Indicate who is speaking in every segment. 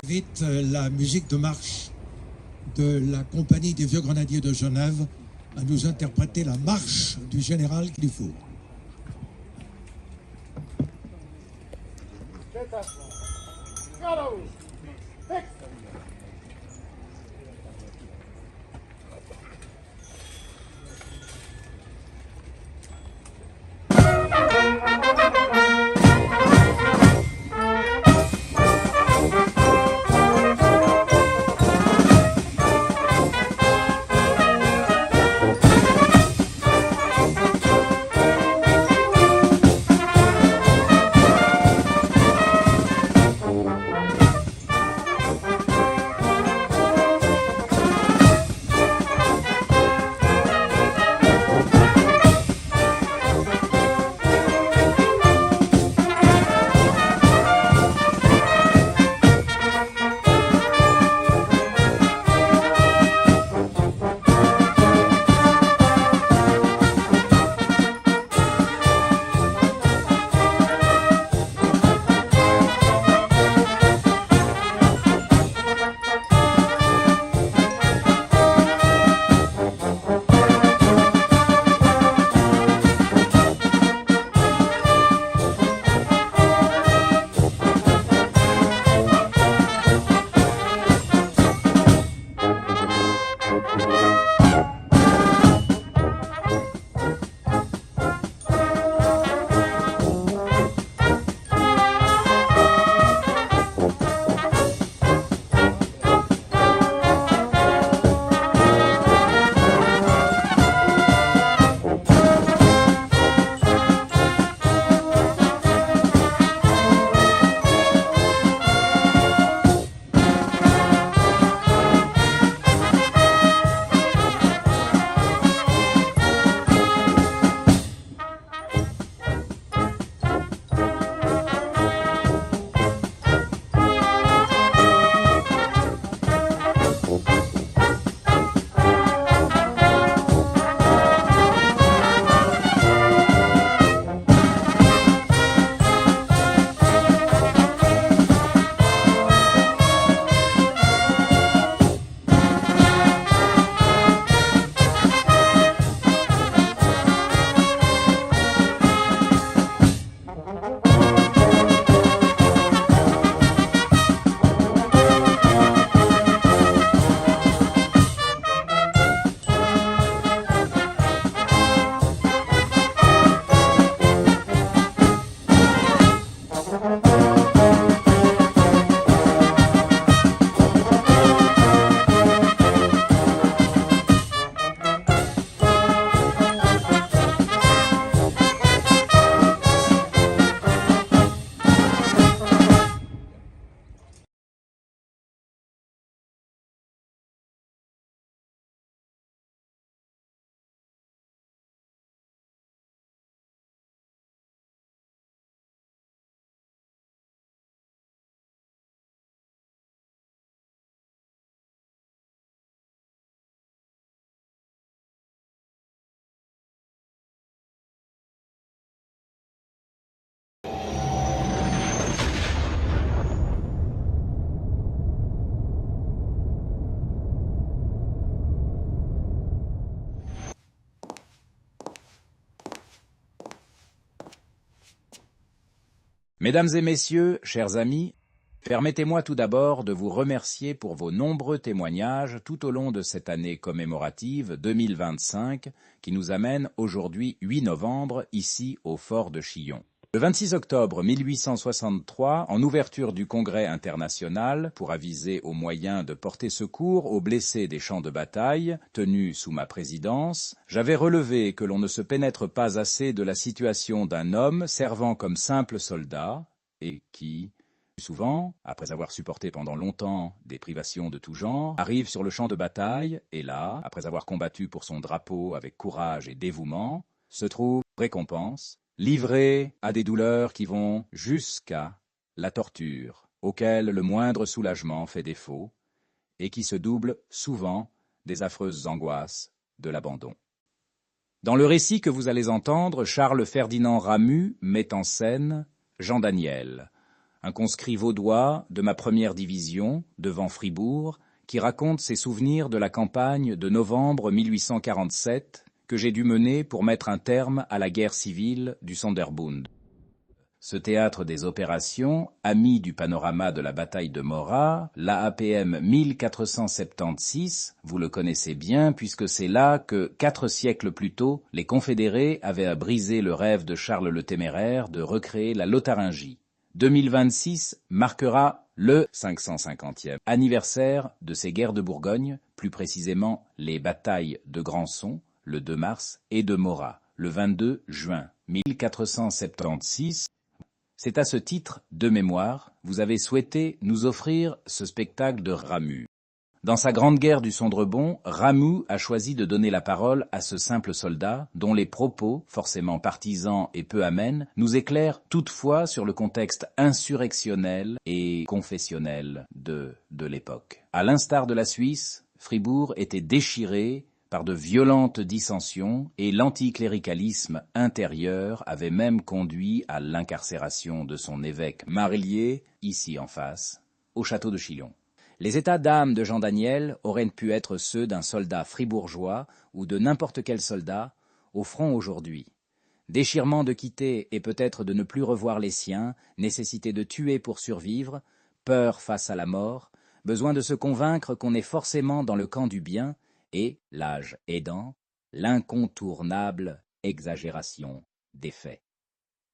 Speaker 1: Vite la musique de marche de la compagnie des Vieux Grenadiers de Genève à nous interpréter la marche du général Clifford.
Speaker 2: Mesdames et messieurs, chers amis, permettez-moi tout d'abord de vous remercier pour vos nombreux témoignages tout au long de cette année commémorative 2025 qui nous amène aujourd'hui 8 novembre ici au fort de Chillon. Le 26 octobre 1863, en ouverture du Congrès international pour aviser aux moyens de porter secours aux blessés des champs de bataille, tenu sous ma présidence, j'avais relevé que l'on ne se pénètre pas assez de la situation d'un homme servant comme simple soldat et qui, souvent, après avoir supporté pendant longtemps des privations de tout genre, arrive sur le champ de bataille et là, après avoir combattu pour son drapeau avec courage et dévouement, se trouve récompense, livré à des douleurs qui vont jusqu'à la torture, auquel le moindre soulagement fait défaut, et qui se double souvent des affreuses angoisses de l'abandon. Dans le récit que vous allez entendre, Charles-Ferdinand Ramus met en scène Jean Daniel, un conscrit vaudois de ma première division, devant Fribourg, qui raconte ses souvenirs de la campagne de novembre 1847 que j'ai dû mener pour mettre un terme à la guerre civile du Sonderbund. Ce théâtre des opérations, ami du panorama de la bataille de Morat, l'AAPM 1476, vous le connaissez bien puisque c'est là que, 4 siècles plus tôt, les Confédérés avaient à briser le rêve de Charles le Téméraire de recréer la Lotharingie. 2026 marquera le 550e anniversaire de ces guerres de Bourgogne, plus précisément les batailles de Grandson, le 2 mars, et de Morat, le 22 juin 1476. C'est à ce titre, de mémoire, vous avez souhaité nous offrir ce spectacle de Ramus. Dans sa grande guerre du Sondrebon, Ramus a choisi de donner la parole à ce simple soldat, dont les propos, forcément partisans et peu amènes, nous éclairent toutefois sur le contexte insurrectionnel et confessionnel de l'époque. À l'instar de la Suisse, Fribourg était déchiré par de violentes dissensions, et l'anticléricalisme intérieur avait même conduit à l'incarcération de son évêque Marlier, ici en face, au château de Chillon. Les états d'âme de Jean Daniel auraient pu être ceux d'un soldat fribourgeois ou de n'importe quel soldat au front aujourd'hui. Déchirement de quitter et peut-être de ne plus revoir les siens, nécessité de tuer pour survivre, peur face à la mort, besoin de se convaincre qu'on est forcément dans le camp du bien, et, l'âge aidant, l'incontournable exagération des faits.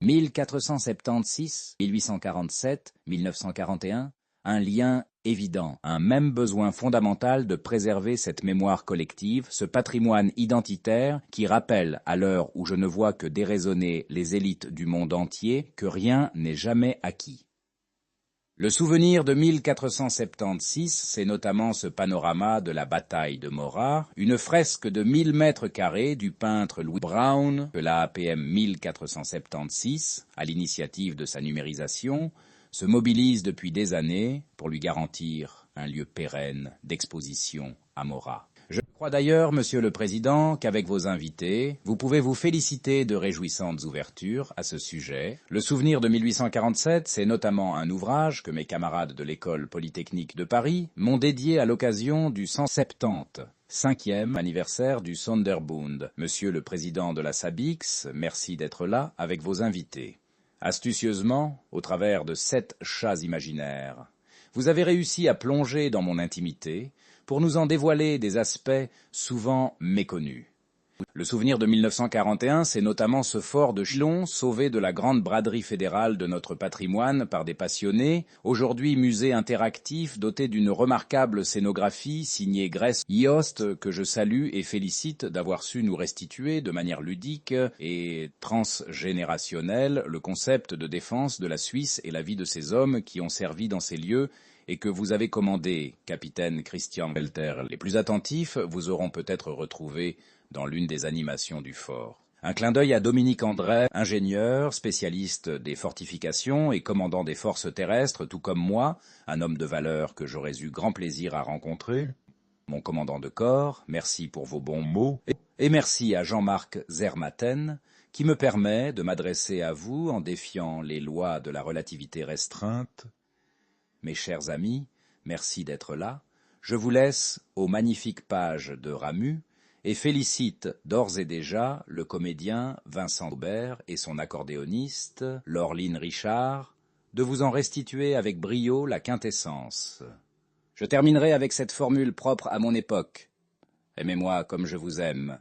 Speaker 2: 1476, 1847, 1941, un lien évident, un même besoin fondamental de préserver cette mémoire collective, ce patrimoine identitaire qui rappelle, à l'heure où je ne vois que déraisonner les élites du monde entier, que rien n'est jamais acquis. Le souvenir de 1476, c'est notamment ce panorama de la bataille de Morat, une fresque de 1000 mètres carrés du peintre Louis Brown, que la APM 1476, à l'initiative de sa numérisation, se mobilise depuis des années pour lui garantir un lieu pérenne d'exposition à Morat. Je crois d'ailleurs, Monsieur le Président, qu'avec vos invités, vous pouvez vous féliciter de réjouissantes ouvertures à ce sujet. Le souvenir de 1847, c'est notamment un ouvrage que mes camarades de l'École polytechnique de Paris m'ont dédié à l'occasion du 175e anniversaire du Sonderbund. Monsieur le Président de la SABIX, merci d'être là avec vos invités. Astucieusement, au travers de 7 chats imaginaires, vous avez réussi à plonger dans mon intimité pour nous en dévoiler des aspects souvent méconnus. Le souvenir de 1941, c'est notamment ce fort de Chillon, sauvé de la grande braderie fédérale de notre patrimoine par des passionnés, aujourd'hui musée interactif doté d'une remarquable scénographie signée Grèce Yost, que je salue et félicite d'avoir su nous restituer de manière ludique et transgénérationnelle le concept de défense de la Suisse et la vie de ces hommes qui ont servi dans ces lieux et que vous avez commandé, capitaine Christian Welter. Les plus attentifs vous auront peut-être retrouvé dans l'une des animations du fort. Un clin d'œil à Dominique André, ingénieur, spécialiste des fortifications et commandant des forces terrestres, tout comme moi, un homme de valeur que j'aurais eu grand plaisir à rencontrer. Mon commandant de corps, merci pour vos bons mots. Et merci à Jean-Marc Zermatten, qui me permet de m'adresser à vous en défiant les lois de la relativité restreinte. Mes chers amis, merci d'être là. Je vous laisse aux magnifiques pages de Ramus et félicite d'ores et déjà le comédien Vincent Aubert et son accordéoniste Laureline Richard de vous en restituer avec brio la quintessence. Je terminerai avec cette formule propre à mon époque. Aimez-moi comme je vous aime.